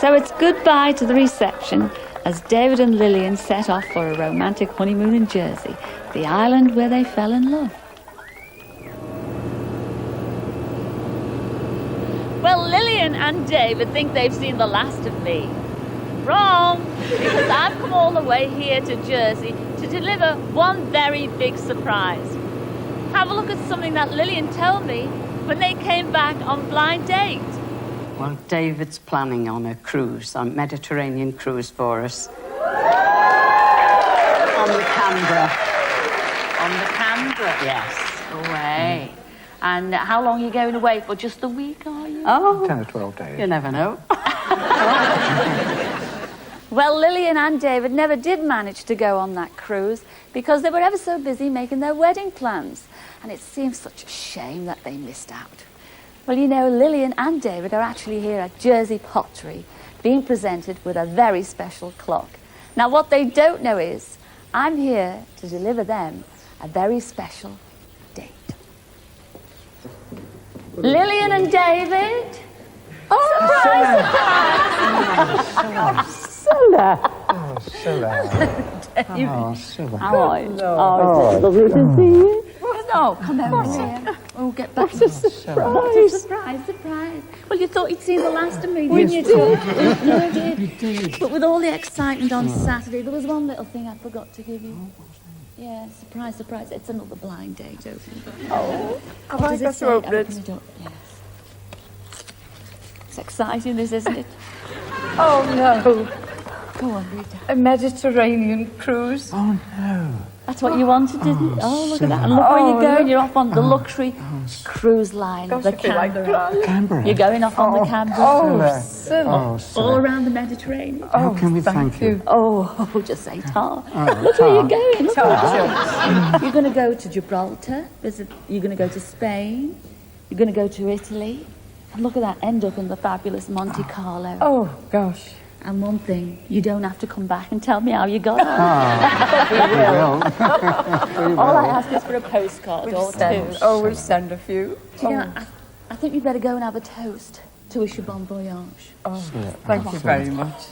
So it's goodbye to the reception as David and Lillian set off for a romantic honeymoon in Jersey, the island where they fell in love. Well, Lillian and David think they've seen the last of me. Wrong, because I've come all the way here to Jersey to deliver one very big surprise. Have a look at something that Lillian told me when they came back on blind date. Well, David's planning on a cruise, a Mediterranean cruise for us. On the Canberra. On the Canberra? Yes. Away. And how long are you going away for? Just a week, are you? Oh. 10 or 12 days. You never know. Well, Lillian and David never did manage to go on that cruise because they were ever so busy making their wedding plans. And it seems such a shame that they missed out. Well, you know, Lillian and David are actually here at Jersey Pottery being presented with a very special clock. Now, what they don't know is I'm here to deliver them a very special date. Lillian and David. Oh, surprise, surprise. Scylla. Oh, Scylla. Oh, Scylla. How are you? Oh, it's lovely to see you. Oh, come over here. Oh, get back. What a surprise. Surprise. Well, you thought you'd seen the last of me, didn't you? You did. But with all the excitement on Saturday, there was one little thing I forgot to give you. Yeah, surprise. It's another blind date, open. Oh, I like us to open it. Yes. It's exciting, this, isn't it? Oh, no. Go on, Rita. A Mediterranean cruise. Oh, no. That's what you wanted, didn't it? Oh, look at that. And look where you're going. You're off on the luxury cruise line, Gosh, the I feel like Canberra. Canberra. You're going off on the Canberra. Oh, Scylla. Oh, Scylla. All around the Mediterranean. How can we thank you? Oh, just say Tar. Look where you're going. Look You're going to go to Gibraltar. You're going to go to Spain. You're going to go to Italy. And look at that. End up in the fabulous Monte Carlo. Oh, gosh. And one thing, you don't have to come back and tell me how you got on. All I ask is for a postcard or two. Oh, we'll send a few. Do you know, I think you'd better go and have a toast to wish you bon voyage. Oh, thank you very much.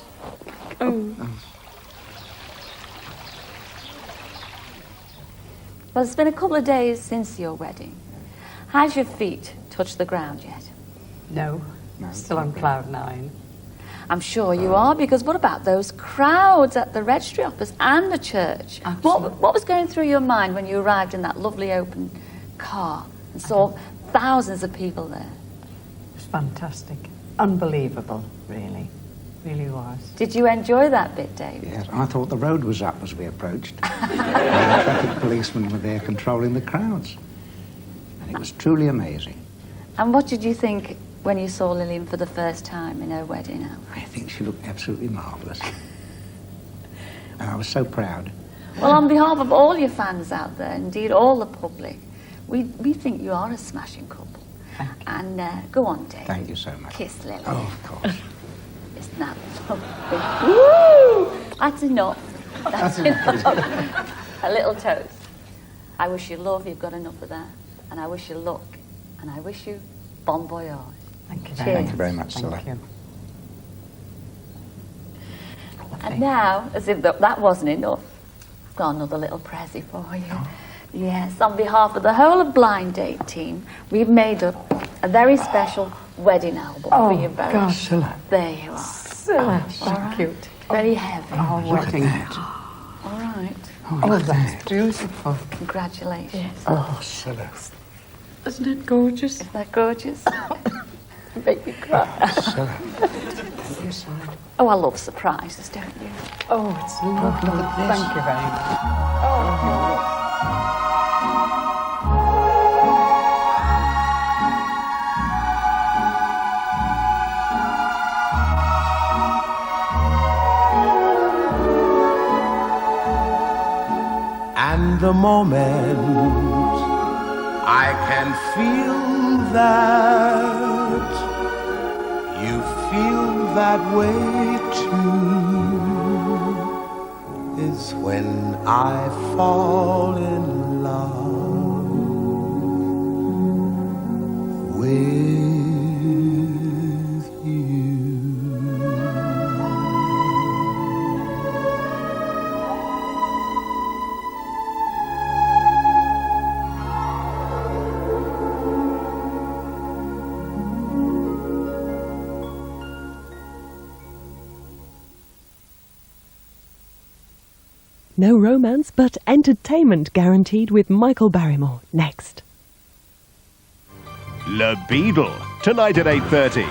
Well, it's been a couple of days since your wedding. Has your feet touched the ground yet? No. Still on cloud 9. I'm sure you are, because what about those crowds at the registry office and the church? What was going through your mind when you arrived in that lovely open car and saw thousands of people there? It was fantastic. Unbelievable, really. Really was. Did you enjoy that bit, Dave? Yes, I thought the road was up as we approached. The traffic policemen were there controlling the crowds. And it was truly amazing. And what did you think when you saw Lillian for the first time in her wedding outfit? I think she looked absolutely marvellous. And I was so proud. Well, on behalf of all your fans out there, indeed all the public, we think you are a smashing couple. And go on, Dave. Thank you so much. Kiss Lillian. Oh, of course. Isn't that lovely? Woo! That's enough. That's enough. A little toast. I wish you love, you've got enough of that. And I wish you luck. And I wish you bon voyage. Thank you. Cheers. Thank you very much, Scylla. Thank you. And now, as if that wasn't enough, I've got another little present for you. Oh. Yes, on behalf of the whole of Blind Date team, we've made up a very special wedding album for you both. gosh, Scylla. There you are. Scylla. So cute. Very heavy. Oh, Look at wedding. that. All right. Oh, look at that. Beautiful. Congratulations. Oh, Scylla. Isn't it gorgeous? Isn't that gorgeous? Make me cry. Scylla. Oh, I love surprises, don't you? Oh, it's lovely. Look at this. Thank you very much. And the moment I can feel that you feel that way too is when I fall in love with you. No romance, but entertainment guaranteed with Michael Barrymore. Next. Le Beadle, tonight at 8:30.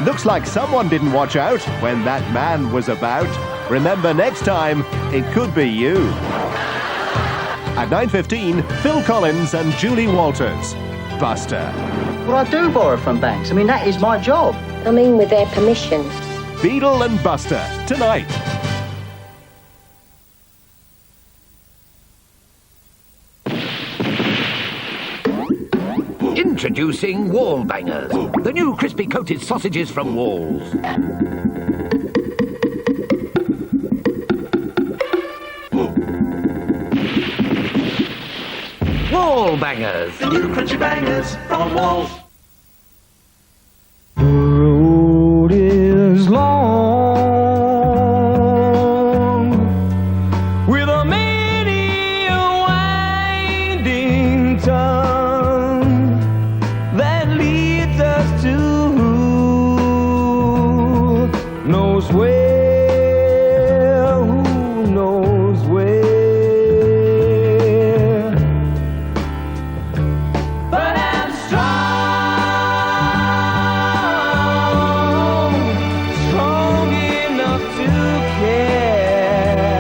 Looks like someone didn't watch out when that man was about. Remember, next time, it could be you. At 9:15, Phil Collins and Julie Walters. Buster. Well, I do borrow from banks. I mean, that is my job. I mean, with their permission. Beadle and Buster, tonight. Introducing Wall Bangers, the new crispy coated sausages from Walls. Wall Bangers, the new crunchy bangers from Walls. The road is long, with a many winding tongue that leads us to who knows where, who knows where. But I'm strong enough to carry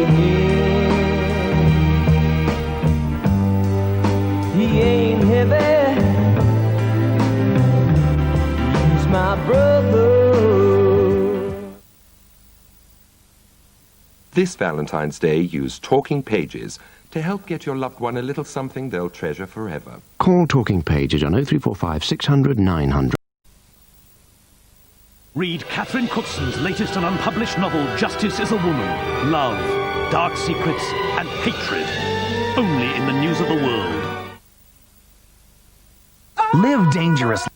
him. He ain't heavy, he's my brother. This Valentine's Day, use Talking Pages to help get your loved one a little something they'll treasure forever. Call Talking Pages on 0345 600 900. Read Catherine Cookson's latest and unpublished novel, Justice is a Woman. Love, dark secrets, and hatred. Only in the News of the World. Live dangerously.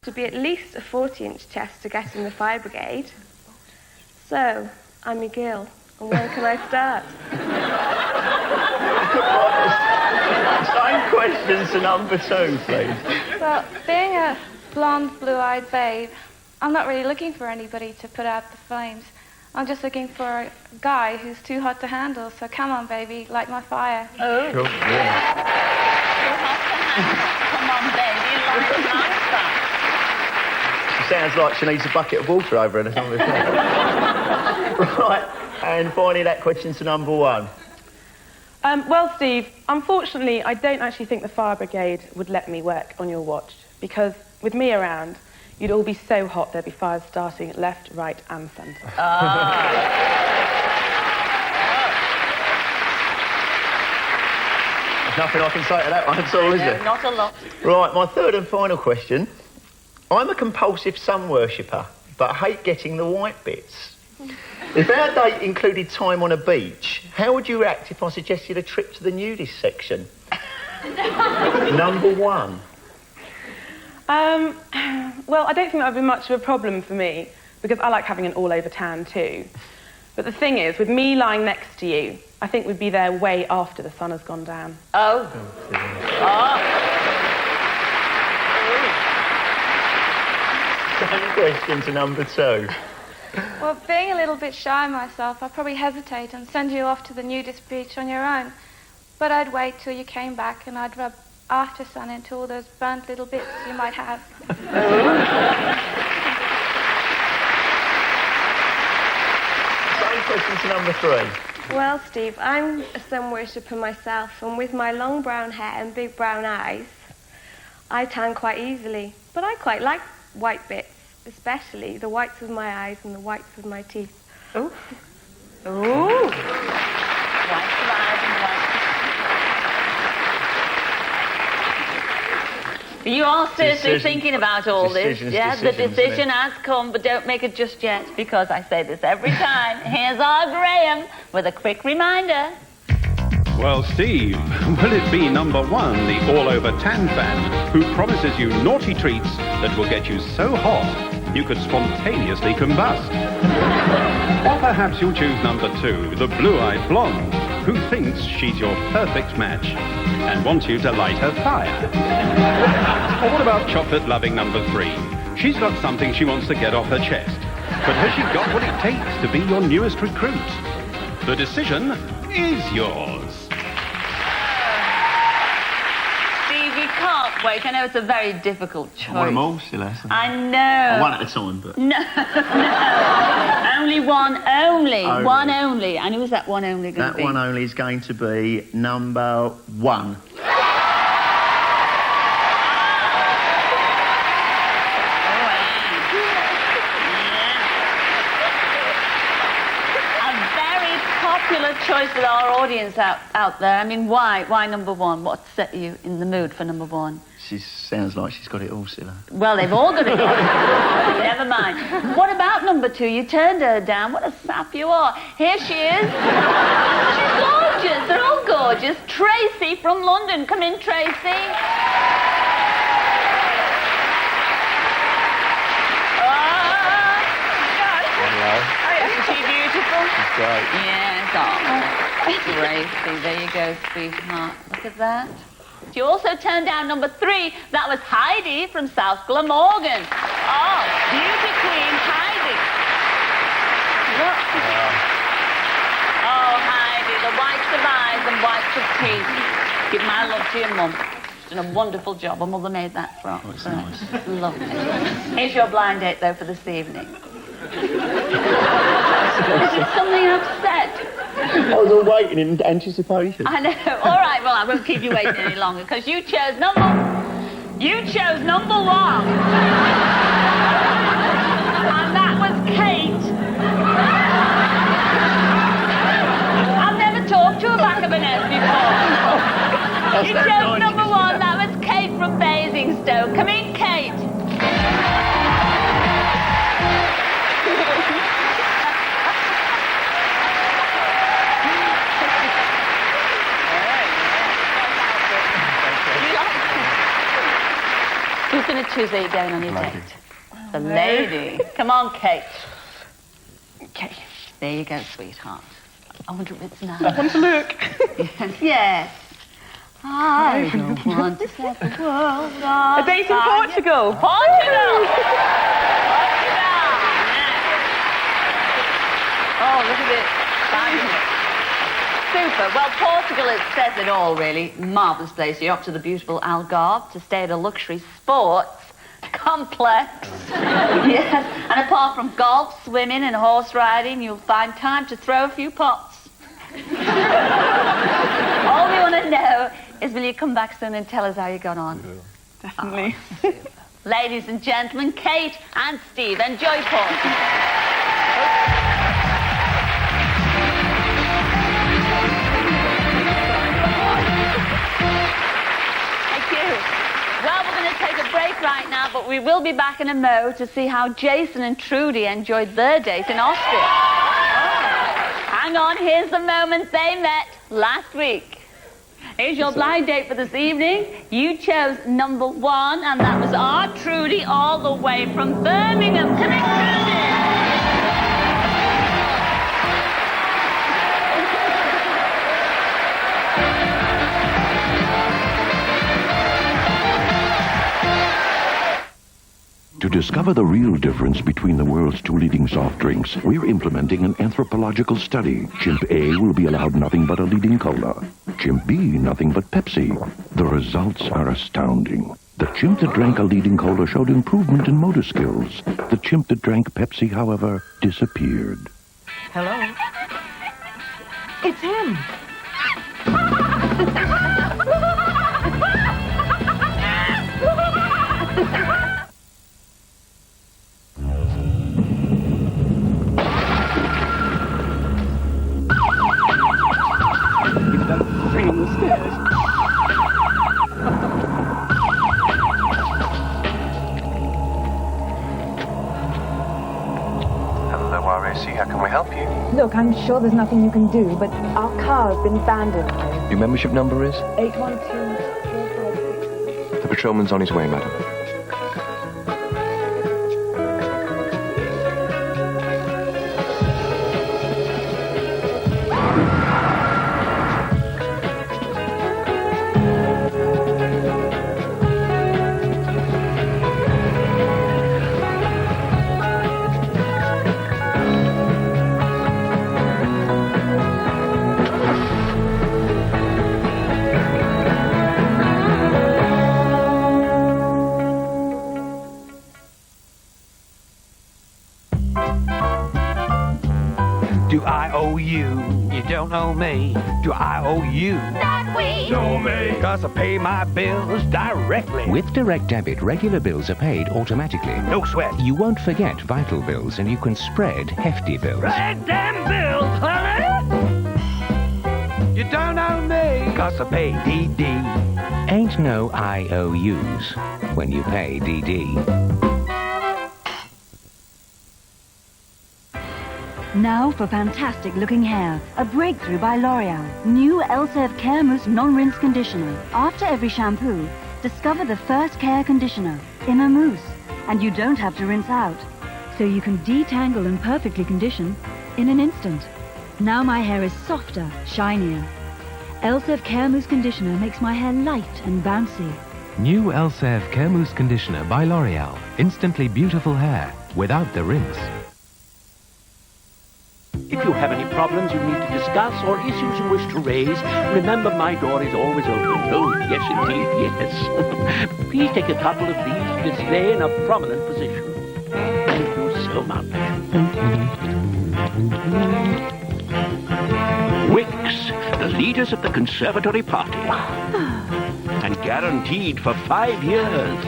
To be at least a 40-inch chest to get in the fire brigade. So, I'm your girl, and where can I start? Same questions to number 2, please. Well, being a blonde, blue-eyed babe, I'm not really looking for anybody to put out the flames. I'm just looking for a guy who's too hot to handle, so come on, baby, light my fire. Oh. Cool. Yeah. Come on, baby, light my fire. Sounds like she needs a bucket of water over her or something. Right, and finally that question's to number 1. Well, Steve, unfortunately, I don't actually think the fire brigade would let me work on your watch, because with me around, you'd all be so hot there'd be fires starting left, right, and centre. There's nothing I can say to that one at all, is there? Not a lot. Right, my third and final question. I'm a compulsive sun worshipper, but I hate getting the white bits. If our date included time on a beach, how would you react if I suggested a trip to the nudist section? Number 1. Well, I don't think that would be much of a problem for me, because I like having an all-over tan too. But the thing is, with me lying next to you, I think we'd be there way after the sun has gone down. Oh. Same question to number 2. Well, being a little bit shy myself, I'd probably hesitate and send you off to the nudist beach on your own. But I'd wait till you came back and I'd rub after sun into all those burnt little bits you might have. Same question to number 3. Well, Steve, I'm a sun worshipper myself, and with my long brown hair and big brown eyes, I tan quite easily. But I quite like white bits, especially the whites of my eyes and the whites of my teeth. Oh. Oh. Whites of eyes and whites. You are seriously thinking about all this. Yeah, the decision has come, but don't make it just yet, because I say this every time. Here's our Graham with a quick reminder. Well, Steve, will it be number 1, the all-over tan fan, who promises you naughty treats that will get you so hot you could spontaneously combust? Or perhaps you'll choose number 2, the blue-eyed blonde, who thinks she's your perfect match and wants you to light her fire. Or what about chocolate-loving number 3? She's got something she wants to get off her chest. But has she got what it takes to be your newest recruit? The decision is yours. Steve, you can't wait. I know it's a very difficult choice. I want them all, Cilla. I know. One at a time, but... No. Only one only. Only. One only. And who's that one only going to That be? one only is going to be number 1. Popular choice with our audience out there. I mean, why? Why number 1? What set you in the mood for number 1? She sounds like she's got it all, Cilla. Well, they've all got it. Never mind. What about number 2? You turned her down. What a sap you are. Here she is. She's gorgeous. They're all gorgeous. Tracy from London. Come in, Tracy. Isn't she beautiful? She's great. Yes, Tracy, there you go, sweetheart. Look at that. She also turned down number 3. That was Heidi from South Glamorgan. Oh, beauty queen Heidi. Look. Oh, Heidi, the whites of eyes and whites of teeth. Give my love to your mum. She's done a wonderful job. Her mother made that frock. Oh, it's nice. Lovely. Here's your blind date, though, for this evening. Is something upset? I was all waiting in anticipation. I know. All right, well, I won't keep you waiting any longer because you chose number 1. And that was Kate. I've never talked to her back of an S before. You chose number 1. That was Kate from Basingstoke. Come in, Kate. Who's going to choose where you're going on your date? The lady. Come on, Kate. Okay. There you go, sweetheart. I wonder if it's nice. I want to look. Yes, yes. I don't want to set the world on A date in fire. Portugal. Portugal! Oh, look at it. Fabulous. Super. Well, Portugal, it says it all, really. Marvellous place. You're up to the beautiful Algarve to stay at a luxury sports complex. Yes. And apart from golf, swimming and horse riding, you'll find time to throw a few pots. All we want to know is will you come back soon and tell us how you got on? Definitely. Oh, ladies and gentlemen, Kate and Steve, enjoy Portugal. Well, we're going to take a break right now, but we will be back in a mo to see how Jason and Trudy enjoyed their date in Austria. Hang on, here's the moment they met last week. Here's your blind date for this evening. You chose number 1, and that was our Trudy all the way from Birmingham. Come in, Trudy! To discover the real difference between the world's 2 leading soft drinks, we're implementing an anthropological study. Chimp A will be allowed nothing but a leading cola. Chimp B, nothing but Pepsi. The results are astounding. The chimp that drank a leading cola showed improvement in motor skills. The chimp that drank Pepsi, however, disappeared. Hello? It's him. Hello, RAC. How can we help you? Look, I'm sure there's nothing you can do, but our car's been abandoned. Your membership number is? 812-456. The patrolman's on his way, madam. Do I owe you? You don't owe me. Do I owe you? That we Show me. 'Cause I pay my bills directly. With Direct Debit, regular bills are paid automatically. No sweat. You won't forget vital bills, and you can spread hefty bills. Red damn bills, honey! You don't owe me. 'Cause I pay DD. Ain't no IOUs when you pay DD. Now for fantastic looking hair. A breakthrough by L'Oreal. New Elsev Care Mousse Non-Rinse Conditioner. After every shampoo, discover the first care conditioner in a mousse. And you don't have to rinse out. So you can detangle and perfectly condition in an instant. Now my hair is softer, shinier. Elsev Care Mousse Conditioner makes my hair light and bouncy. New Elsev Care Mousse Conditioner by L'Oreal. Instantly beautiful hair without the rinse. If you have any problems you need to discuss or issues you wish to raise, remember my door is always open. Oh, yes, indeed, yes. Please take a couple of these to display in a prominent position. Thank you so much. Wicks, the leaders of the Conservatory Party. And guaranteed for 5 years.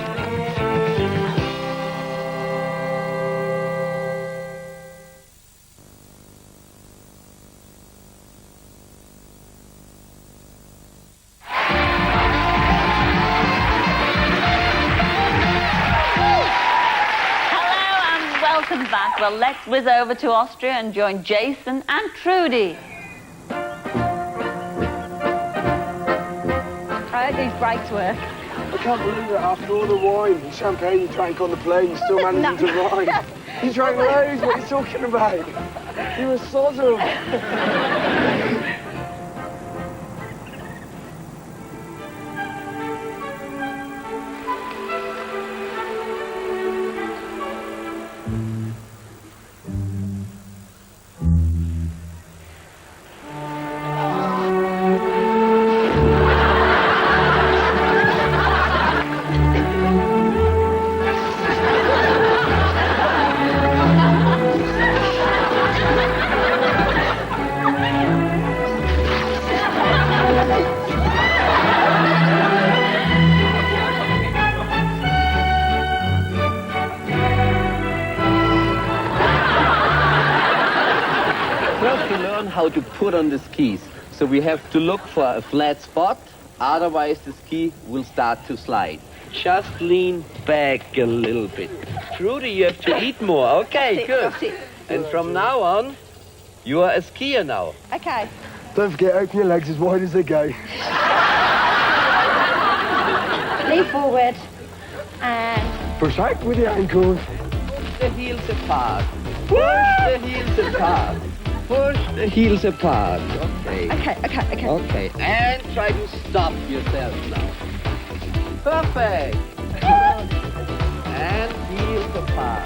Welcome back. Well, let's whiz over to Austria and join Jason and Trudy. I hope these brakes work. I can't believe it. After all the wine and champagne you drank on the plane, you still managed to ride. You drank loads. What are you talking about? You were sozzled. How to put on the skis. So we have to look for a flat spot, otherwise the ski will start to slide. Just lean back a little bit. Trudy, you have to eat more. Okay, good. And from now on, you are a skier now. Okay. Don't forget, open your legs as wide as they go. Lean forward and... Push out with your ankles. Push the heels apart. Push the heels apart. Push the heels apart. Okay. Okay. Okay, and try to stop yourself now. Perfect. And heels apart.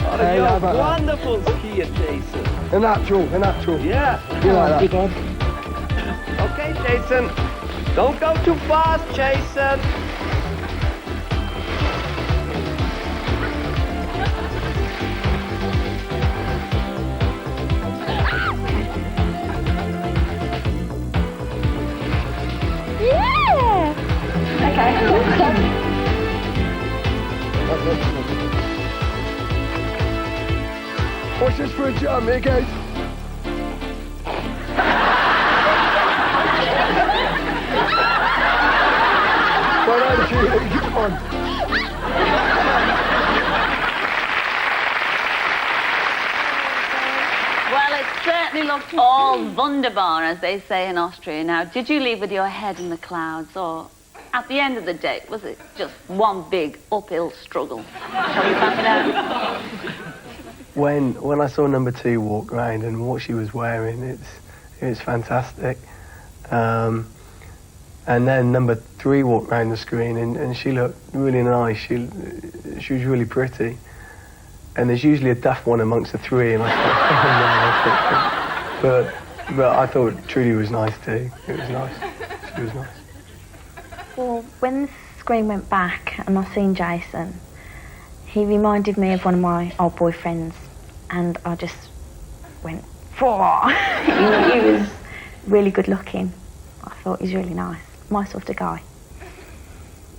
Oh, Hey, you're how a about that? wonderful skier, Jason. A natural. Yeah. You like that? Okay, Jason. Don't go too fast, Jason. Yeah! Okay. Watch this for a jump. Here goes. Well done, Julie. Come on. Well, it certainly looked all wunderbar, as they say in Austria. Now, did you leave with your head in the clouds, or at the end of the day, was it just one big uphill struggle? Shall we find out? When I saw number 2 walk around and what she was wearing, it was fantastic. And then number 3 walked around the screen and she looked really nice. She was really pretty. And there's usually a daft one amongst the 3, and I thought, but I thought Trudy was nice too. It was nice. She was nice. Well, when the screen went back and I seen Jason, he reminded me of one of my old boyfriends, and I just went, "Four." He was really good looking. I thought he was really nice. My sort of guy.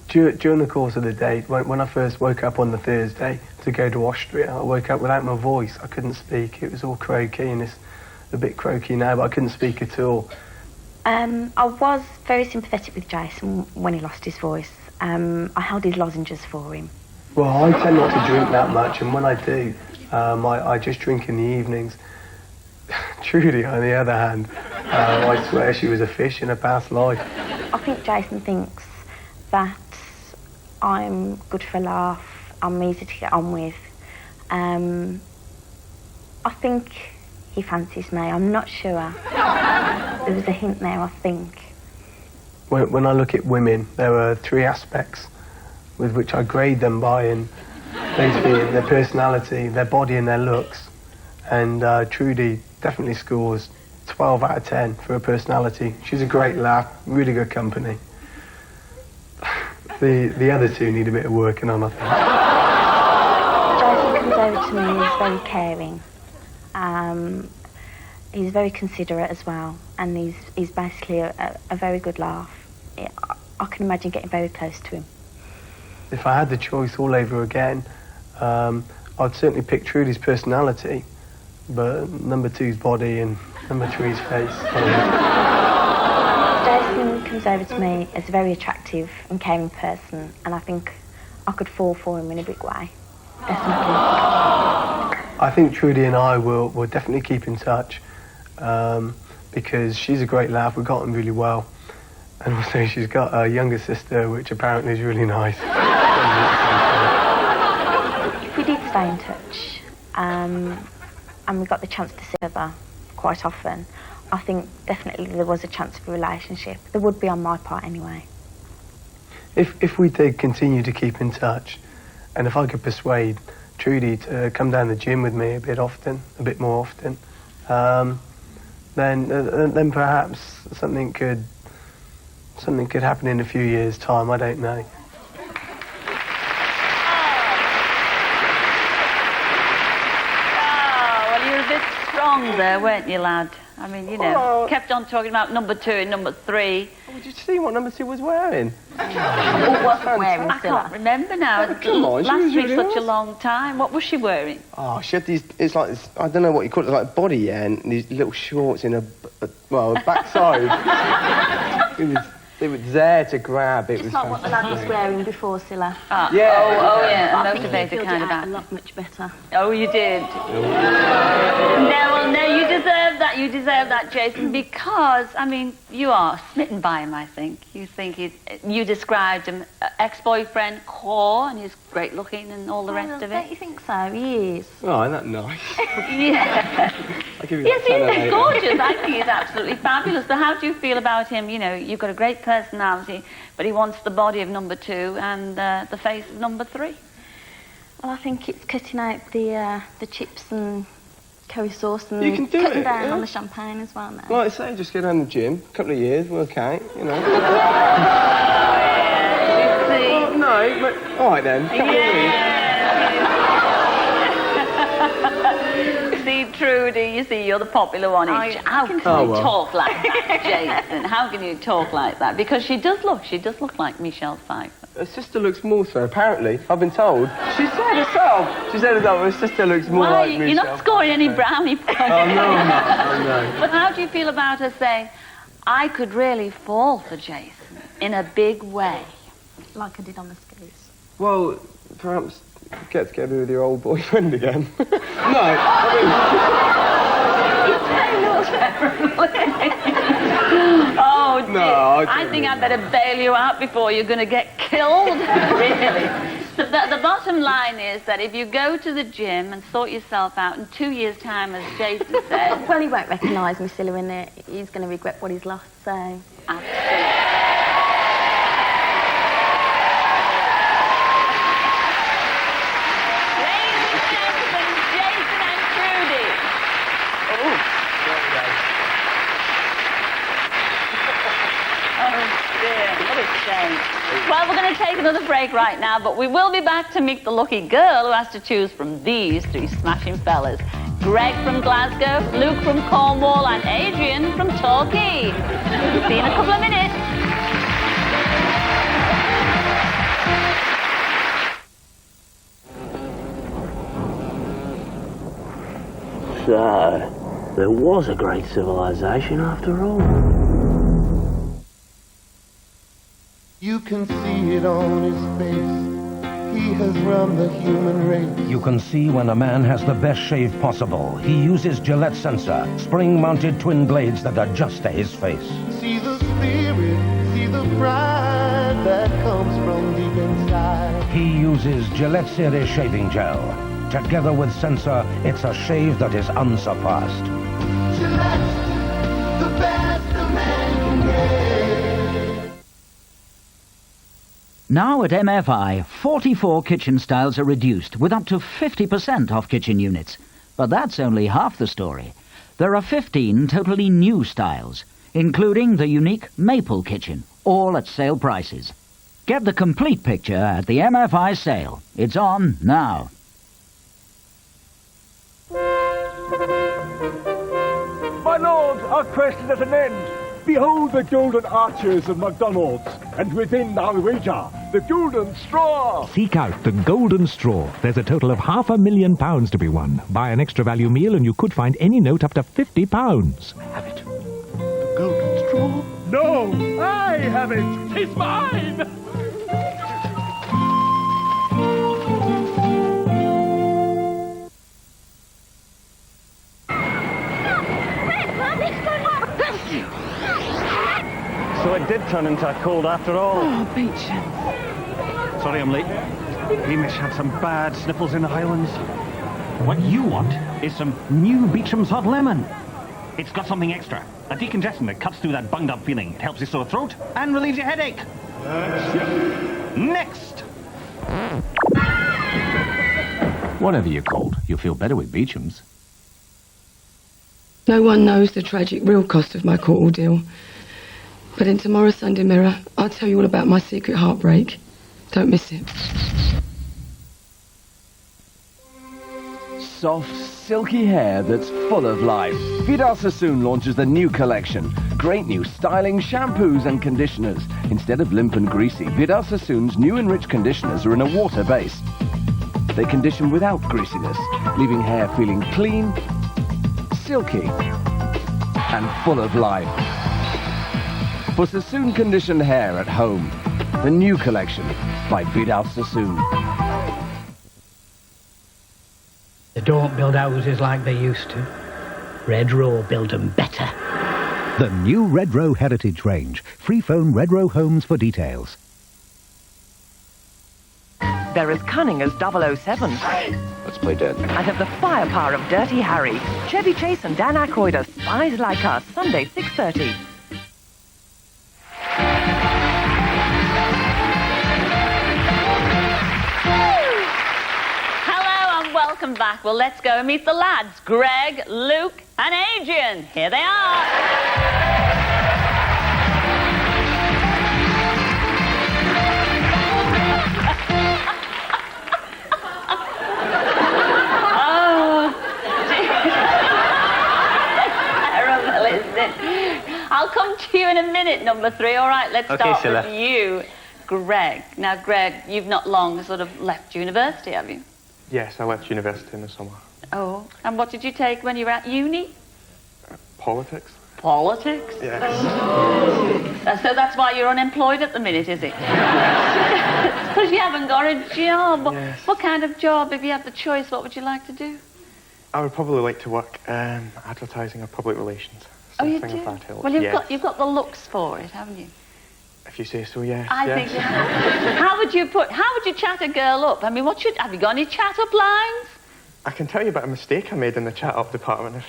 During the course of the date, when I first woke up on the Thursday to go to Austria, I woke up without my voice. I couldn't speak. It was all croaky, and it's a bit croaky now, but I couldn't speak at all. I was very sympathetic with Jason when he lost his voice. I held his lozenges for him. Well, I tend not to drink that much, and when I do, I just drink in the evenings. Trudy, on the other hand, I swear she was a fish in a past life. I think Jason thinks that I'm good for a laugh, I'm easy to get on with. I think he fancies me, I'm not sure. There was a hint there, I think. When I look at women, there are 3 aspects with which I grade them by, and those being their personality, their body and their looks. And Trudy definitely scores 12 out of 10 for her personality. She's a great laugh, really good company. The other 2 need a bit of working on, I think. Jason comes over to me, he's very caring. He's very considerate as well, and he's basically a very good laugh. I can imagine getting very close to him. If I had the choice all over again, I'd certainly pick Trudy's personality, but number 2's body and number 3's face. Jason comes over to me as a very attractive and caring person, and I think I could fall for him in a big way. Definitely. I think Trudy and I will definitely keep in touch, because she's a great laugh, we got on really well. And also she's got a younger sister, which apparently is really nice. If we did stay in touch, and we got the chance to see each other quite often, I think definitely there was a chance of a relationship. There would be on my part anyway. If we did continue to keep in touch, and if I could persuade Trudy to come down the gym with me a bit more often, then perhaps something could happen in a few years' time. I don't know. Oh, well, you're a bit strong there, weren't you, lad? I mean, you know, kept on talking about number 2 and number 3. Oh, did you see what number 2 was wearing? I can't remember now. Oh, come on, last week really such a long time. What was she wearing? Oh, she had these, it's like this, I don't know what you call it, like body, yeah, and these little shorts in a backside. They were there to grab. It It's was not what the lad was wearing before, Scylla. Yeah. Oh, yeah, a motivated kind of a hat. lot much better. Oh, you did. No, you deserve that. You deserve that, Jason, because, I mean, you are smitten by him, I think. You think you described him, ex-boyfriend, core, and he's great looking and all the rest of it. Don't you think so? He is. Oh, isn't that nice? Yeah. I'll give you Yes, he that is gorgeous. I think he's absolutely fabulous. But how do you feel about him? You know, you've got a great personality, but he wants the body of number 2 and the face of number 3. Well, I think it's cutting out the chips and curry sauce and You can do cutting it, down yeah. on the champagne as well now. Like I say, just go down the gym, a couple of years, work out, you know. See? No, but all right then. See, Trudy, you see, you're the popular one. How can you talk like that, Jason? How can you talk like that? Because she does look like Michelle Pfeiffer. Her sister looks more so, apparently. I've been told. She said herself. Her sister looks more like Michelle. You're not scoring any brownie points. Oh, no, I'm not. Oh, no. But how do you feel about her saying, I could really fall for Jason in a big way? Like I did on the skis. Well, perhaps get together with your old boyfriend again. No, I Oh, No, I think I'd better bail you out before you're going to get killed, really. So the bottom line is that if you go to the gym and sort yourself out in 2 years' time, as Jason said... Well, he won't recognise me, Scylla, in it. He's going to regret what he's lost, so... Absolutely. Well, we're going to take another break right now, but we will be back to meet the lucky girl who has to choose from these 3 smashing fellas. Greg from Glasgow, Luke from Cornwall, and Adrian from Torquay. See you in a couple of minutes. So, there was a great civilization after all. You can see it on his face. He has run the human race. You can see when a man has the best shave possible. He uses Gillette Sensor, spring-mounted twin blades that adjust to his face. See the spirit, see the pride that comes from deep inside. He uses Gillette Series shaving gel. Together with Sensor, it's a shave that is unsurpassed. Gillette, the best a man can get. Now at MFI, 44 kitchen styles are reduced with up to 50% off kitchen units. But that's only half the story. There are 15 totally new styles, including the unique Maple Kitchen, all at sale prices. Get the complete picture at the MFI sale. It's on now. My lord, our quest is at an end. Behold the golden arches of McDonald's, and within our wager, the golden straw. Seek out the golden straw. There's a total of £500,000 to be won. Buy an extra value meal and you could find any note up to £50. Have it. The golden straw? No, I have it. It's mine. So it did turn into a cold after all. Oh, Beecham. Sorry I'm late. Hamish had some bad sniffles in the Highlands. What you want is some new Beecham's Hot Lemon. It's got something extra. A decongestant that cuts through that bunged-up feeling. It helps your sore throat and relieves your headache. Next! Whatever you're called, you'll feel better with Beecham's. No one knows the tragic real cost of my court ordeal. But in tomorrow's Sunday Mirror, I'll tell you all about my secret heartbreak. Don't miss it. Soft, silky hair that's full of life. Vidal Sassoon launches the new collection. Great new styling shampoos and conditioners. Instead of limp and greasy, Vidal Sassoon's new and rich conditioners are in a water base. They condition without greasiness, leaving hair feeling clean, silky, and full of life. For Sassoon conditioned hair at home, the new collection by Vidal Sassoon. They don't build houses like they used to. Red Row build them better. The new Red Row Heritage Range. Free phone Red Row Homes for details. They're as cunning as 007. Let's play dead. And have the firepower of Dirty Harry. Chevy Chase and Dan Aykroyd are Spies Like Us, Sunday, 6:30. Welcome back. Well, let's go and meet the lads, Greg, Luke, and Adrian. Here they are. Oh, terrible, isn't it? I'll come to you in a minute, number 3. All right, let's start with you, Greg. Now, Greg, you've not long sort of left university, have you? Yes, I left university in the summer. Oh, and what did you take when you were at uni? Politics. Politics? Yes. So that's why you're unemployed at the minute, is it? It's because you haven't got a job. Yes. What kind of job, if you had the choice, what would you like to do? I would probably like to work advertising or public relations. Oh, you Something do? of that ilk. Well, yes. you've got the looks for it, haven't you? If you say so, yes. I think you have. How would you chat a girl up? I mean, have you got any chat-up lines? I can tell you about a mistake I made in the chat-up department.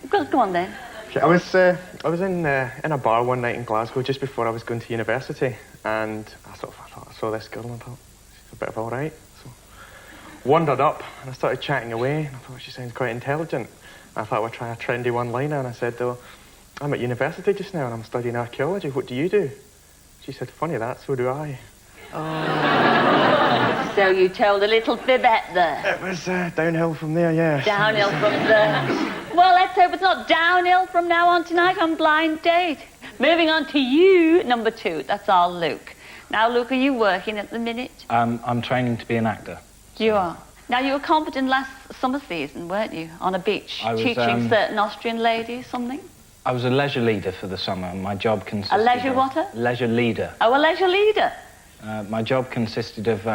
Go on then. I was in a bar one night in Glasgow just before I was going to university, and I thought I saw this girl and I thought she's a bit of all right. So wandered up and I started chatting away, and I thought she sounds quite intelligent. I thought I'd try a trendy one-liner, and I said, "Oh, I'm at university just now and I'm studying archaeology. What do you do?" She said, "Funny that, so do I." Oh. So you told a little fibette there. It was downhill from there, yeah. Downhill from there. Well, let's hope it's not downhill from now on tonight on Blind Date. Moving on to you, number 2. That's our Luke. Now, Luke, are you working at the minute? I'm training to be an actor. You are. Now, you were competent last summer season, weren't you? On a beach, I was, teaching certain Austrian ladies something? I was a leisure leader for the summer. My job consisted A leisure of... what? Leisure leader. Oh, a leisure leader. My job consisted of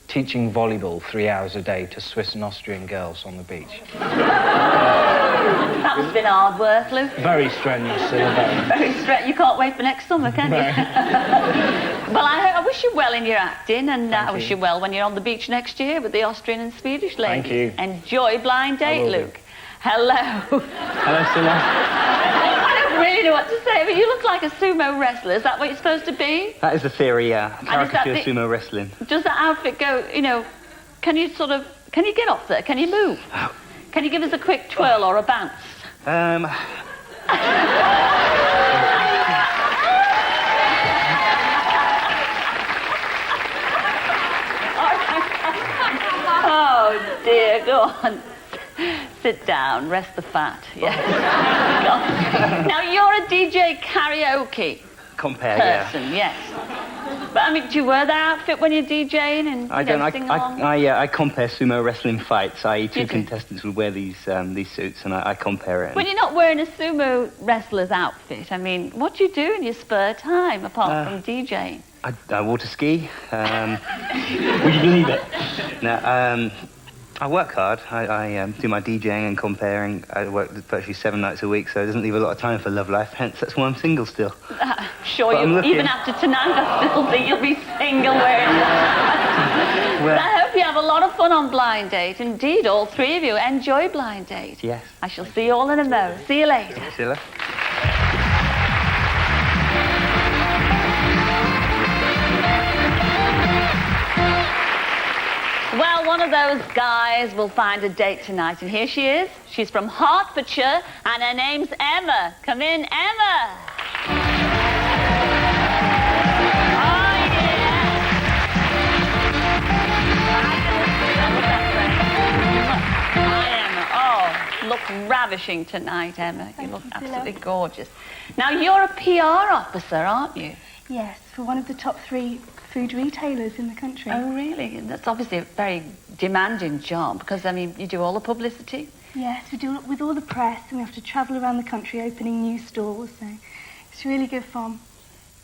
teaching volleyball 3 hours a day to Swiss and Austrian girls on the beach. That must have been hard work, Luke. Very strenuous, Sylla. Very strenuous. You can't wait for next summer, can you? Well, I wish you well in your acting, and I wish you well when you're on the beach next year with the Austrian and Swedish ladies. Thank you. Enjoy Blind Date, Luke. Hello. Hello, Sylla. I don't really know what to say, but you look like a sumo wrestler. Is that what you're supposed to be? That is the theory, yeah. And is that Caricature sumo wrestling. Does that outfit go, you know, can you get up there? Can you move? Can you give us a quick twirl or a bounce? Oh, dear, go on. Sit down, rest the fat. Yes. Now, you're a DJ karaoke person, yes. But, I mean, do you wear that outfit when you're DJing and sing along? I compare sumo wrestling fights, i.e. two contestants would wear these suits, and I compare it. When you're not wearing a sumo wrestler's outfit, I mean, what do you do in your spare time, apart from DJing? I water ski. Would you believe it? No, I work hard. I do my DJing and comparing. I work virtually 7 nights a week, so it doesn't leave a lot of time for love life. Hence, that's why I'm single still. Sure, even after tonight, I still think you'll be single wearing Well, I hope you have a lot of fun on Blind Date. Indeed, all 3 of you. Enjoy Blind Date. Yes. I shall see you all in a mo. See you later. See you later. Well, one of those guys will find a date tonight, and here she is. She's from Hertfordshire, and her name's Emma. Come in, Emma. Oh, yeah. Hi, Emma. Oh, look ravishing tonight, Emma. You look absolutely gorgeous. Now, you're a PR officer, aren't you? Yes, for one of the top 3 food retailers in the country. Oh, really? That's obviously a very demanding job, because, I mean, you do all the publicity? Yes, we do it with all the press, and we have to travel around the country opening new stores, so it's really good fun.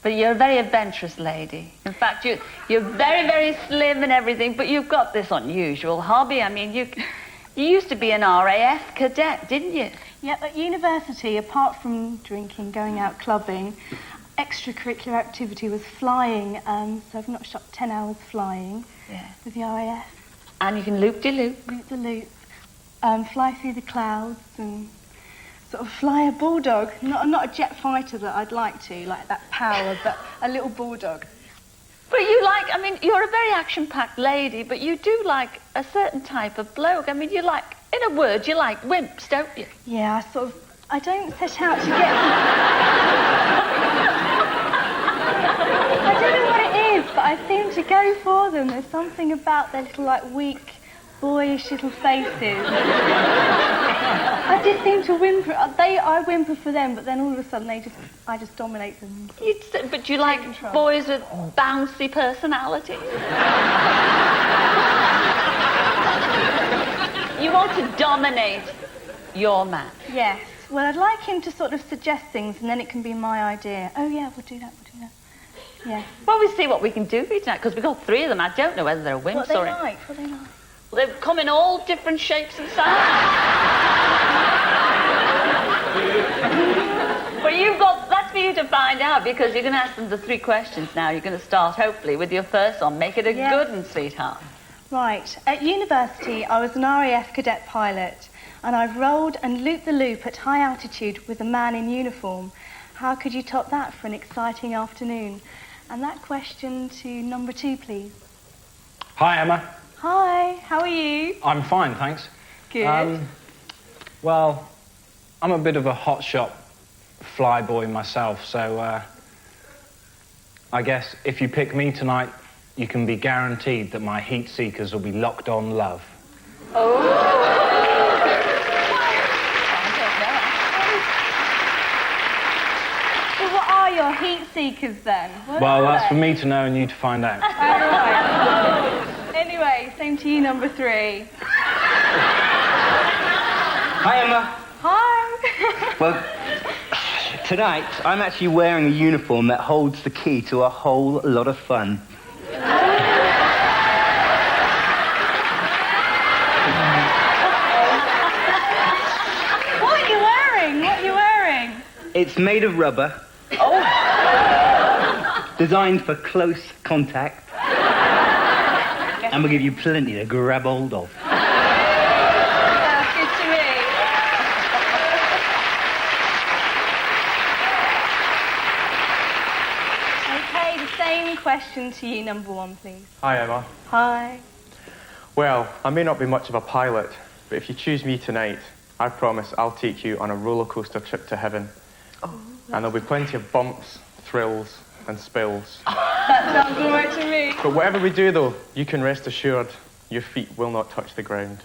But you're a very adventurous lady. In fact, you're very, very slim and everything, but you've got this unusual hobby. I mean, you used to be an RAF cadet, didn't you? Yeah, at university, apart from drinking, going out clubbing, extracurricular activity was flying, so I've notched up 10 hours flying with the RAF. And you can loop-de-loop. Loop-de-loop. Fly through the clouds and sort of fly a bulldog. Not a jet fighter that I'd like to, like that power, but a little bulldog. But you like, I mean, you're a very action-packed lady, but you do like a certain type of bloke. I mean, you like, in a word, you like wimps, don't you? Yeah, I don't set out to get... I don't know what it is, but I seem to go for them. There's something about their little, like, weak, boyish little faces. I just seem to whimper. I whimper for them, but then all of a sudden I just dominate them. But you like boys with bouncy personalities? You want to dominate your man? Yes. Well, I'd like him to sort of suggest things, and then it can be my idea. Oh, yeah, we'll do that, Yeah. Well, we'll see what we can do for you tonight, because we've got 3 of them. I don't know whether they're wimps or... What they like? Well, they've come in all different shapes and sizes. But that's for you to find out, because you're going to ask them the 3 questions now. You're going to start, hopefully, with your first one. Make it a good one, sweetheart. Right. At university, I was an RAF cadet pilot, and I've rolled and looped the loop at high altitude with a man in uniform. How could you top that for an exciting afternoon? And that question to number 2, please. Hi, Emma. Hi, how are you? I'm fine, thanks. Good. Well, I'm a bit of a hotshot flyboy myself, so I guess if you pick me tonight, you can be guaranteed that my heat seekers will be locked on love. Well, what are your heat seekers then? What Well, are that's for they? me to know and you to find out. All right. Anyway, same to you, number 3. Hi, Emma. Hi. Well, tonight, I'm actually wearing a uniform that holds the key to a whole lot of fun. What are you wearing? What are you wearing? It's made of rubber. Designed for close contact. And will give you plenty to grab hold of. Sounds good to me. Okay, the same question to you, number 1, please. Hi, Emma. Hi. Well, I may not be much of a pilot, but if you choose me tonight, I promise I'll take you on a roller coaster trip to heaven. And there'll be plenty of bumps, thrills, and spills. That sounds all right to me. But whatever we do, though, you can rest assured your feet will not touch the ground.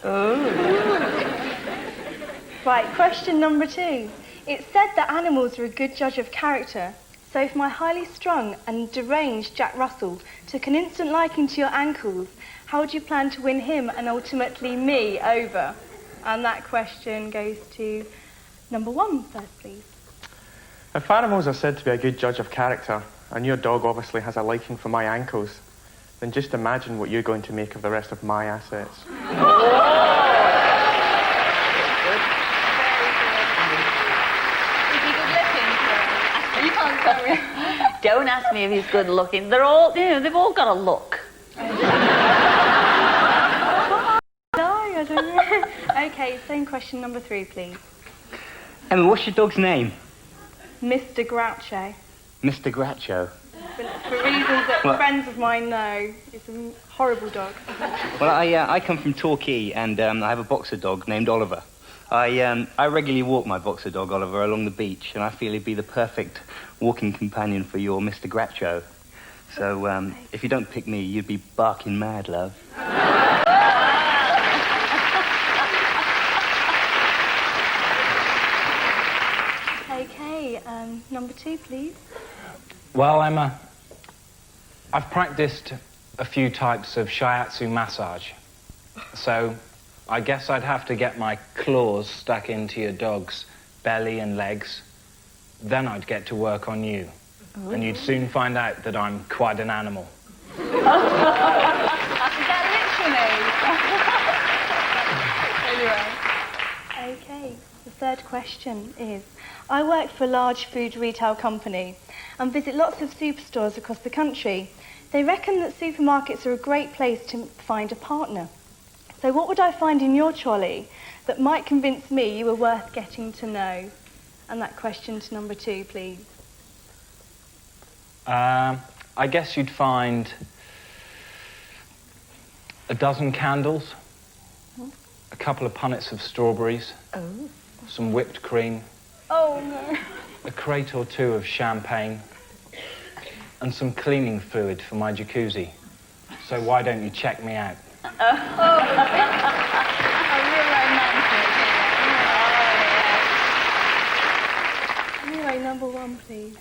Right, question number 2. It's said that animals are a good judge of character. So if my highly strung and deranged Jack Russell took an instant liking to your ankles, how would you plan to win him and ultimately me over? And that question goes to number 1 first, please. If animals are said to be a good judge of character, and your dog obviously has a liking for my ankles, then just imagine what you're going to make of the rest of my assets. Is he good looking? You can't tell me. Don't ask me if he's good looking. They're all, they've all got a look. No, I don't know. Okay, same question number 3, please. Emma, what's your dog's name? Mr. Groucho. Mr. Groucho. For reasons that Well- friends of mine know. It's a horrible dog. Well, I come from Torquay, and I have a boxer dog named Oliver. I regularly walk my boxer dog, Oliver, along the beach, and I feel he'd be the perfect walking companion for your Mr. Groucho. So, if you don't pick me, you'd be barking mad, love. Okay, number 2, please. Well, Emma, I've practiced a few types of shiatsu massage. So I guess I'd have to get my claws stuck into your dog's belly and legs. Then I'd get to work on you. And you'd soon find out that I'm quite an animal. Is that literally? Anyway. Okay, the third question is, I work for a large food retail company and visit lots of superstores across the country. They reckon that supermarkets are a great place to find a partner. So what would I find in your trolley that might convince me you were worth getting to know? And that question to number 2, please. I guess you'd find a dozen candles, a couple of punnets of strawberries, some whipped cream, Oh, no. a crate or 2 of champagne, and some cleaning fluid for my jacuzzi. So why don't you check me out? A real romantic. Anyway, number 1, please.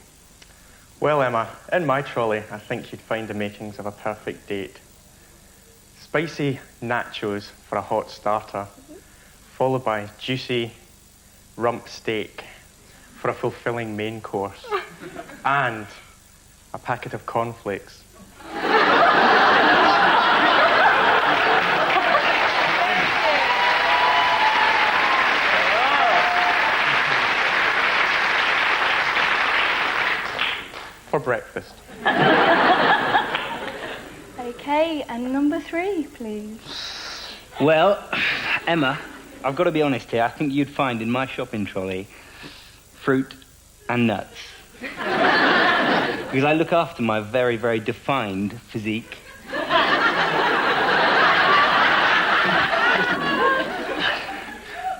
Well, Emma, in my trolley, I think you'd find the makings of a perfect date. Spicy nachos for a hot starter, followed by juicy rump steak for a fulfilling main course, and a packet of cornflakes. For breakfast. Okay, and number 3, please. Well, Emma, I've got to be honest here. I think you'd find in my shopping trolley fruit and nuts. Because I look after my very, very defined physique.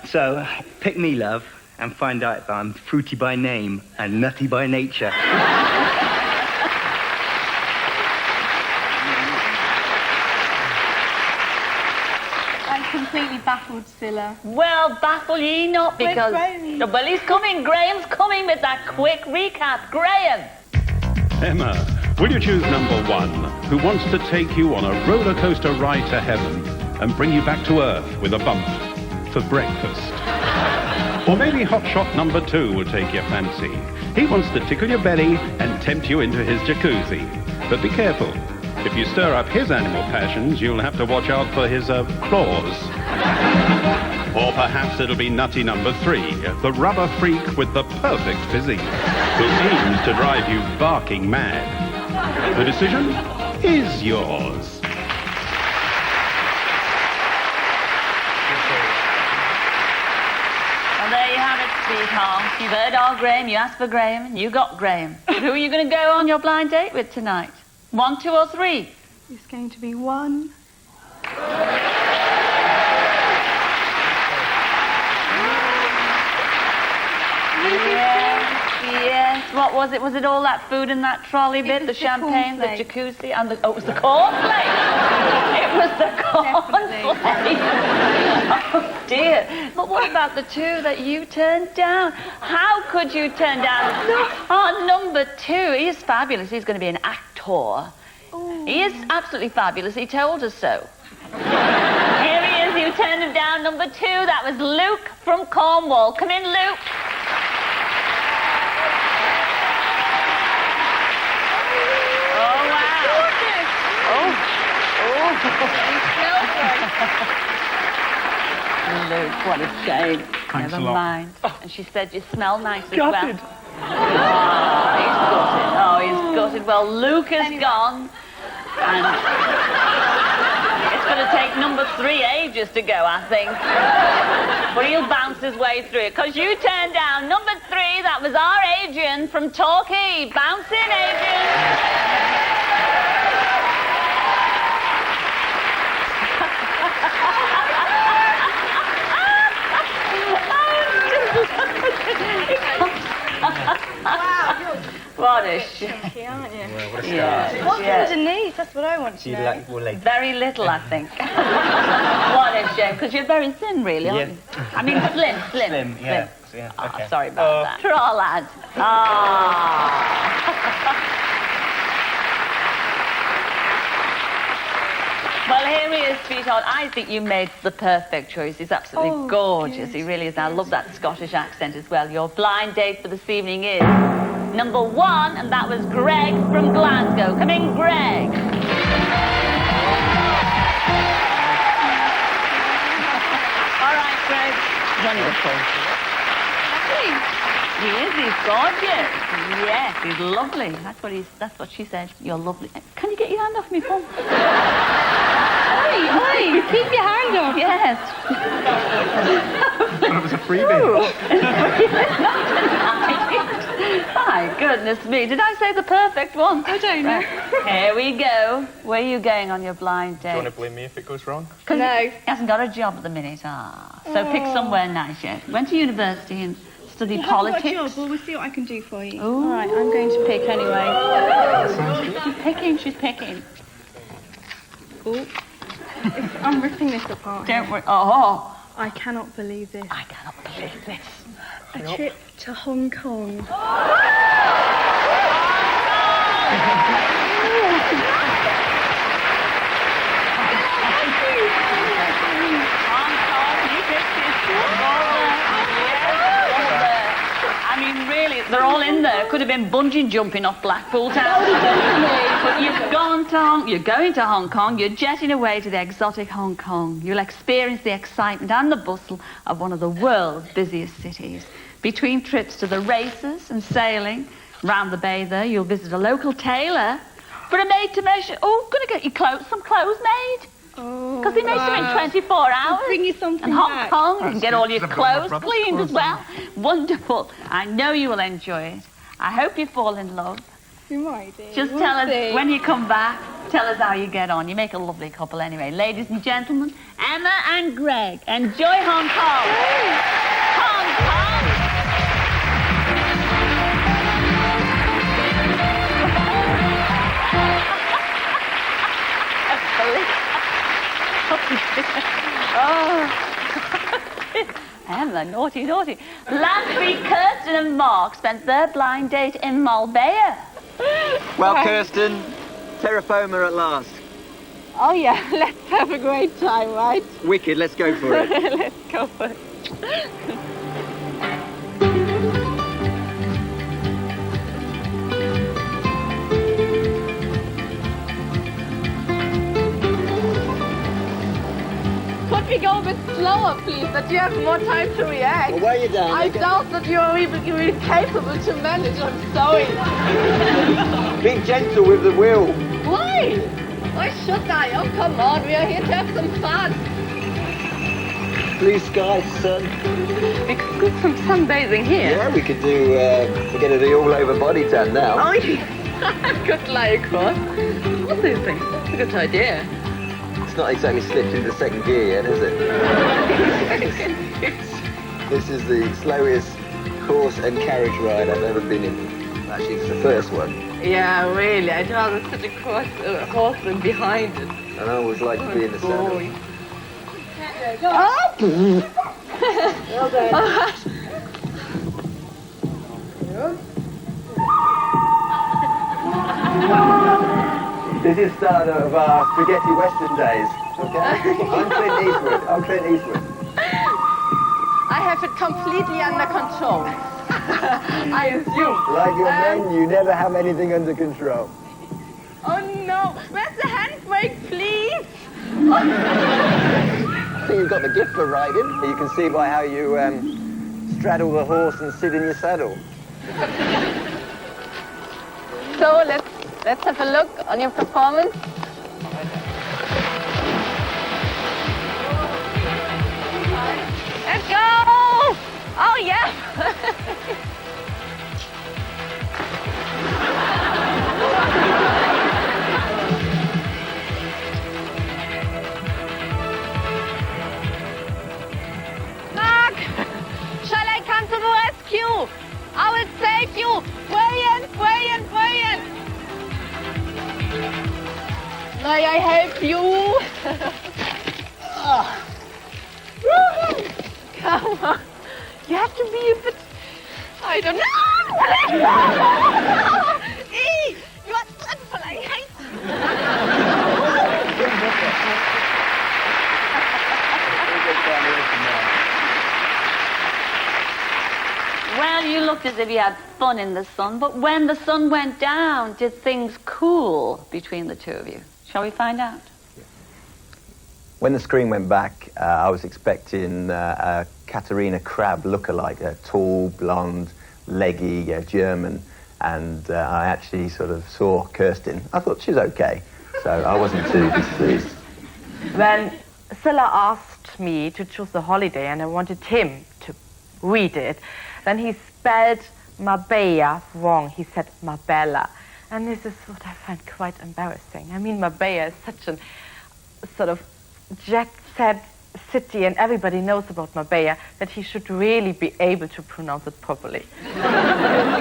So, pick me, love, and find out that I'm fruity by name and nutty by nature. I'm completely baffled, Scylla. Well, baffle ye not, because... Graham? Well, he's coming. Graham's coming with that quick recap. Graham! Emma, will you choose number 1, who wants to take you on a roller coaster ride to heaven and bring you back to Earth with a bump for breakfast? Or maybe hotshot number 2 will take your fancy. He wants to tickle your belly and tempt you into his jacuzzi. But be careful. If you stir up his animal passions, you'll have to watch out for his claws. Or perhaps it'll be nutty number 3, the rubber freak with the perfect physique, who seems to drive you barking mad. The decision is yours. Well, there you have it, sweetheart. You've heard our Graham, you asked for Graham, and you got Graham. Who are you going to go on your blind date with tonight? 1, 2, or 3? It's going to be 1. Yes. What was it? Was it all that food in that trolley bit? The champagne, the jacuzzi, and the... Oh, it was the cornflakes. It was the cornflakes. Oh, dear. But what about the 2 that you turned down? How could you turn down... Oh, number 2. He is fabulous. He's going to be an actor. He is absolutely fabulous. He told us so. Here he is. You turned him down. Number 2. That was Luke from Cornwall. Come in, Luke. Luke, what a shame. Thanks Never a lot. mind. And she said you smell nice as Gutted. well. Oh, he's gutted. Well, Luke is gone. And it's going to take number 3 ages to go, I think. But he'll bounce his way through it. Because you turned down number 3. That was our Adrian from Torquay. Bounce in, Adrian. Wow, what a you're shame. chunky, aren't you? Well, what a Yeah. What's Yeah. underneath? That's what I want to know. Very little, I think. What a shame, because you're very thin, really, aren't you? I mean, slim. Slim, yeah. Yeah, Oh, okay. sorry about that. Troll lad. Ah. Well, here he is, sweetheart. I think you made the perfect choice. He's absolutely gorgeous. He really is. I love that Scottish accent as well. Your blind date for this evening is number 1, and that was Greg from Glasgow. Come in, Greg. All right, Greg. He is. He's gorgeous. Yes, he's lovely. That's what she said. You're lovely. Can you get your hand off me, Paul? Oi, keep your hand off. Yes. It was a freebie. My goodness me. Did I say the perfect one? I don't know. Here we go. Where are you going on your blind Do you want date? to blame me if it goes wrong? No. He hasn't got a job at the minute. So pick somewhere nice yet. Went to university and studied I haven't got a politics. job. Well, we'll see what I can do for you. Ooh. All right, I'm going to pick anyway. She's picking. Oh, I'm ripping this apart. Don't worry. Oh. I cannot believe this. I cannot believe this. A trip to Hong Kong. I mean, really, they're all in there. Could have been bungee jumping off Blackpool Tower. But you're going to Hong Kong. You're jetting away to the exotic Hong Kong. You'll experience the excitement and the bustle of one of the world's busiest cities. Between trips to the races and sailing round the bay there, you'll visit a local tailor for a made-to-measure. Oh, going to get you some clothes made. Because they make them in 24 hours. I'll bring you something in Hong back. Kong. You can get all your That's one of my clothes brother's cleaned clothes. as well. Wonderful. I know you will enjoy it. I hope you fall in love. You might do. Just We'll tell us, see. when you come back, tell us how you get on. You make a lovely couple anyway. Ladies and gentlemen, Emma and Greg. Enjoy Hong Kong. Hong Kong. Emma, naughty, naughty. Last week, Kirsten and Mark spent their blind date in Marbella. Well, Kirsten, terra firma at last. Oh, yeah, let's have a great time, right? Wicked, let's go for it. Let's go for it. Could we go a bit slower, please, that you have more time to react? Well, where are you down? I doubt that you are even capable to manage, I'm sorry. Be gentle with the wheel. Why? Why should I? Oh, come on, we are here to have some fun. Blue skies, sun. We could do some sunbathing here. Yeah, we could do, we're going to do all-over body tan now. Oh, yeah. Good lie, of course. What do you think? That's a good idea. It's not exactly slipped into second gear yet, is it? This is the slowest horse and carriage ride I've ever been in. Actually, it's the first one. Yeah, really. I'd rather sit across a horse than behind it. And I always like to be in the saddle. Oh! Well done. This is start of our spaghetti western days, okay? I'm Clint Eastwood. I have it completely under control. I assume. Like your men, you never have anything under control. Oh no, where's the handbrake, please? I think you've got the gift for riding. You can see by how you straddle the horse and sit in your saddle. So let's have a look on your performance. Let's go! Oh yeah! Mark! Shall I come to the rescue? I will save you! Brilliant, brilliant, brilliant! May I help you? Come on. You have to be a bit... I don't know. You are dreadful. I hate Well, you looked as if you had fun in the sun, but when the sun went down, did things cool between the two of you? Shall we find out? When the screen went back, I was expecting a Katharina Krabb lookalike, a tall, blonde, leggy German, and I actually sort of saw Kirsten. I thought she was okay, so I wasn't too displeased. When Silla asked me to choose the holiday and I wanted him to read it, then he spelled Marbella wrong. He said Marbella. And this is what I find quite embarrassing. I mean, Marbella is such a sort of jet-set city, and everybody knows about Marbella, that he should really be able to pronounce it properly.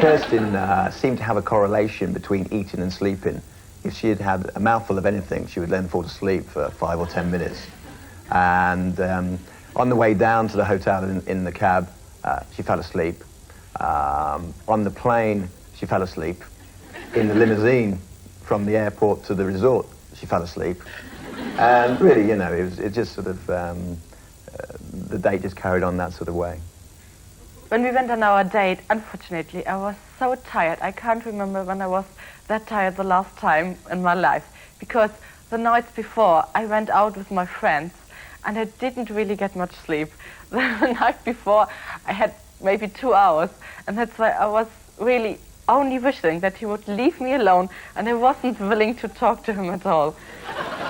Kirsten seemed to have a correlation between eating and sleeping. If she had had a mouthful of anything, she would then fall asleep for 5 or 10 minutes. And on the way down to the hotel in the cab, she fell asleep. On the plane, she fell asleep. In the limousine from the airport to the resort, she fell asleep. And really, you know, it just sort of, the date just carried on that sort of way. When we went on our date, unfortunately, I was so tired. I can't remember when I was that tired the last time in my life. Because the nights before, I went out with my friends, and I didn't really get much sleep. The night before, I had maybe 2 hours, and that's why I was really only wishing that he would leave me alone, and I wasn't willing to talk to him at all.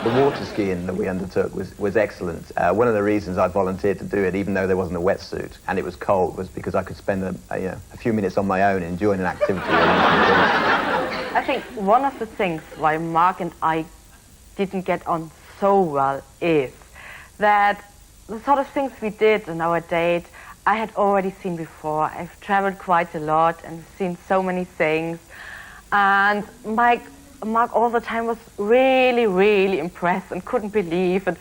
The water skiing that we undertook was excellent. One of the reasons I volunteered to do it, even though there wasn't a wetsuit and it was cold, was because I could spend a few minutes on my own enjoying an activity. I think one of the things why Mark and I didn't get on so well is that the sort of things we did on our date, I had already seen before. I've traveled quite a lot and seen so many things. And Mark all the time was really, really impressed and couldn't believe. And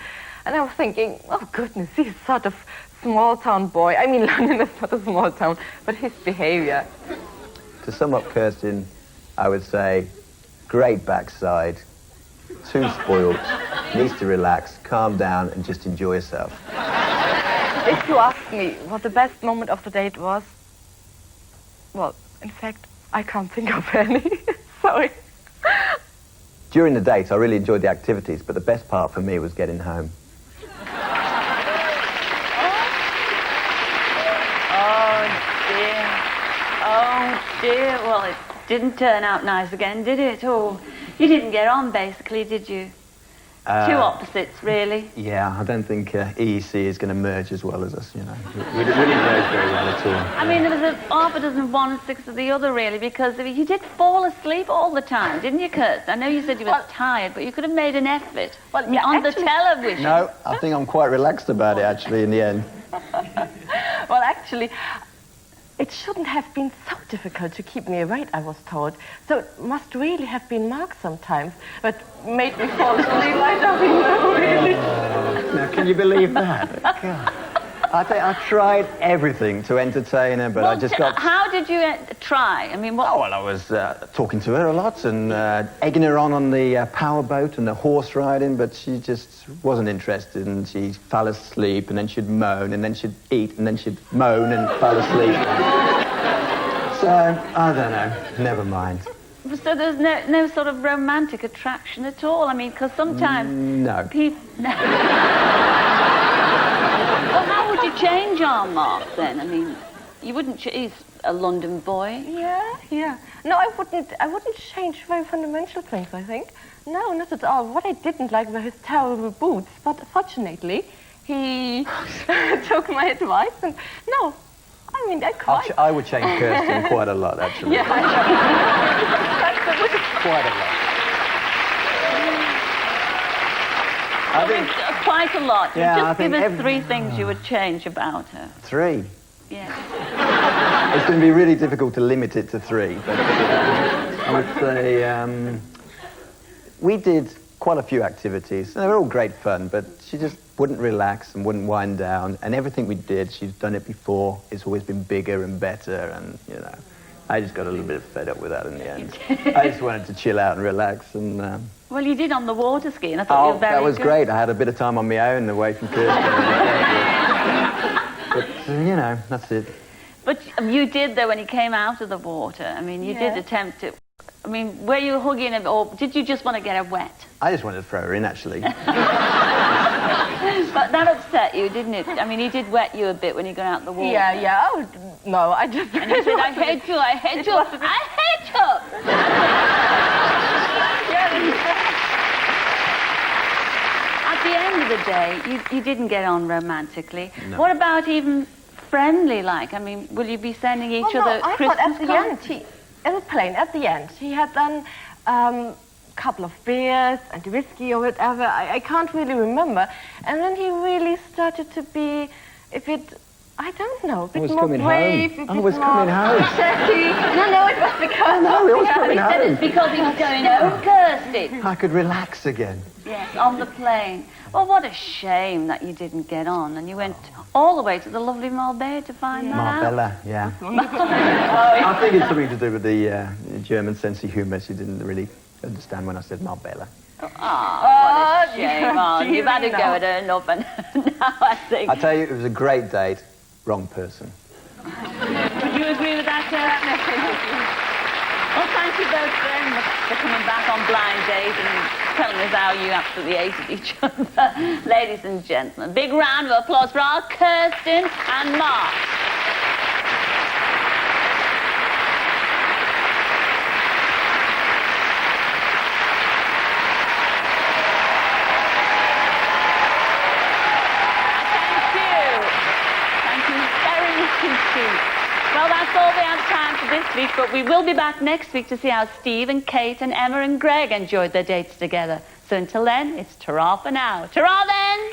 And I was thinking, oh goodness, he's sort of small-town boy. I mean, London is not a small town, but his behaviour. To sum up Kirsten, I would say, great backside, too spoiled, needs to relax, calm down, and just enjoy yourself. If you ask me what the best moment of the date was, well, in fact, I can't think of any. Sorry. During the date, I really enjoyed the activities, but the best part for me was getting home. Oh dear, well it didn't turn out nice again, did it? Oh, you didn't get on basically, did you? Two opposites, really. Yeah, I don't think EEC is going to merge as well as us, you know. We didn't merge very well at all. I mean, there was a half a dozen one and six of the other, really, because you did fall asleep all the time, didn't you, Kurt? I know you said you were tired, but you could have made an effort on the television. No, I think I'm quite relaxed about it, actually, in the end. Well, actually, it shouldn't have been so difficult to keep me awake, I was told. So it must really have been Mark sometimes, but made me fall asleep. I don't know, really. Now, can you believe that? God. I tried everything to entertain her, but I just got... How did you try? I mean, what... Oh, well, I was talking to her a lot and egging her on the power boat and the horse riding, but she just wasn't interested, and she fell asleep, and then she'd moan, and then she'd eat, and then she'd moan and fall asleep. So, I don't know. Never mind. So there's no sort of romantic attraction at all? I mean, because sometimes... No. Well, how would you change our Mark, then? I mean, you wouldn't... He's a London boy. Yeah. No, I wouldn't change very fundamental things, I think. No, not at all. What I didn't like were his terrible boots, but fortunately, he took my advice, and no, I mean, I would change Kirsten quite a lot, actually. Yeah, I know. Quite a lot. I think quite a lot. Yeah, Just give us three things you would change about her. 3? Yeah. It's going to be really difficult to limit it to 3. But I would say we did quite a few activities. They were all great fun, but she just wouldn't relax and wouldn't wind down. And everything we did, she's done it before. It's always been bigger and better, and, you know, I just got a little bit fed up with that in the end. I just wanted to chill out and relax, and... Well, you did on the water ski, and I thought you were very that was good. great. I had a bit of time on my own away from Kirsten. But, you know, that's it. But you did, though, when he came out of the water. I mean, you did attempt to... I mean, were you hugging him, or did you just want to get her wet? I just wanted to throw her in, actually. But that upset you, didn't it? I mean, he did wet you a bit when you got out of the water. Yeah. Oh, no, I just... And you said, I hate you, I hate you, I hate you! At the end of the day, you didn't get on romantically. No. What about even friendly, like? I mean, will you be sending each other I Christmas thought at the cards? end, in the plane, at the end, he had done a couple of beers and whiskey or whatever. I can't really remember. And then he really started to be a bit... I don't know, a bit more brave, a bit more chatty. No, it was because... No, he was coming He said home. it's because he was going home, Kirsty. I could relax again. Yes, on the plane. Well, what a shame that you didn't get on, and you went all the way to the lovely Marbella to find that out. Marbella, yeah. I think it's something to do with the German sense of humour. She didn't really understand when I said Marbella. Oh, what a shame. Oh, you've had a go at her enough, and now I think... I tell you, it was a great date. Wrong person. Would you agree with that, Well, thank you both very much for coming back on Blind Date and telling us how you absolutely hated each other. Ladies and gentlemen, big round of applause for our Kirsten and Mark. Well, that's all we have time for this week, but we will be back next week to see how Steve and Kate and Emma and Greg enjoyed their dates together. So until then, it's ta-ra for now. Ta-ra then!